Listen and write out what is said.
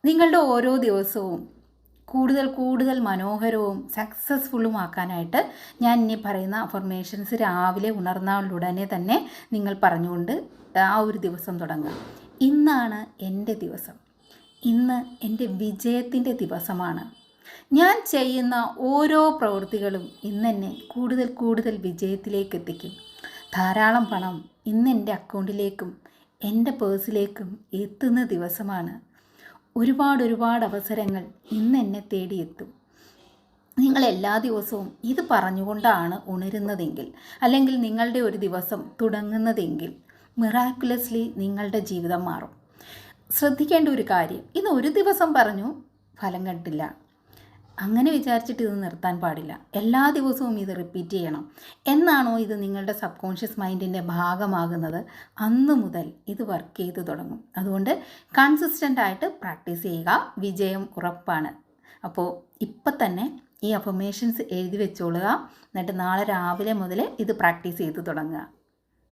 നിങ്ങളുടെ ഓരോ ദിവസവും കൂടുതൽ കൂടുതൽ മനോഹരവും സക്സസ്ഫുള്ളുമാക്കാനായിട്ട് ഞാൻ ഇനി പറയുന്ന അഫർമേഷൻസ് രാവിലെ ഉണർന്നാലുടനെ തന്നെ നിങ്ങൾ പറഞ്ഞുകൊണ്ട് ആ ഒരു ദിവസം തുടങ്ങുക. ഇന്നാണ് എൻ്റെ ദിവസം, ഇന്ന് എൻ്റെ വിജയത്തിൻ്റെ ദിവസമാണ്. ഞാൻ ചെയ്യുന്ന ഓരോ പ്രവൃത്തികളും ഇന്നെന്നെ കൂടുതൽ കൂടുതൽ വിജയത്തിലേക്ക് എത്തിക്കും. ധാരാളം പണം ഇന്ന് എൻ്റെ അക്കൗണ്ടിലേക്കും എൻ്റെ പേഴ്സിലേക്കും എത്തുന്ന ദിവസമാണ്. ഒരുപാട് അവസരങ്ങൾ ഇന്ന് എന്നെ തേടിയെത്തും. നിങ്ങൾ എല്ലാ ദിവസവും ഇത് പറഞ്ഞുകൊണ്ടാണ് ഉണരുന്നതെങ്കിൽ, അല്ലെങ്കിൽ നിങ്ങളുടെ ഒരു ദിവസം തുടങ്ങുന്നതെങ്കിൽ, മിറാക്കുലസ്ലി നിങ്ങളുടെ ജീവിതം മാറും. ശ്രദ്ധിക്കേണ്ട ഒരു കാര്യം, ഇത് ഒരു ദിവസം പറഞ്ഞു ഫലം കണ്ടില്ല, അങ്ങനെ വിചാരിച്ചിട്ട് ഇത് നിർത്താൻ പാടില്ല. എല്ലാ ദിവസവും ഇത് റിപ്പീറ്റ് ചെയ്യണം. എന്നാണോ ഇത് നിങ്ങളുടെ സബ് കോൺഷ്യസ് മൈൻഡിൻ്റെ ഭാഗമാകുന്നത്, അന്ന് മുതൽ ഇത് വർക്ക് ചെയ്ത് തുടങ്ങും. അതുകൊണ്ട് കൺസിസ്റ്റൻ്റ് ആയിട്ട് പ്രാക്ടീസ് ചെയ്യുക, വിജയം ഉറപ്പാണ്. അപ്പോൾ ഇപ്പം തന്നെ ഈ അഫർമേഷൻസ് എഴുതി വെച്ചോളുക. എന്നിട്ട് നാളെ രാവിലെ മുതൽ ഇത് പ്രാക്ടീസ് ചെയ്ത് തുടങ്ങുക.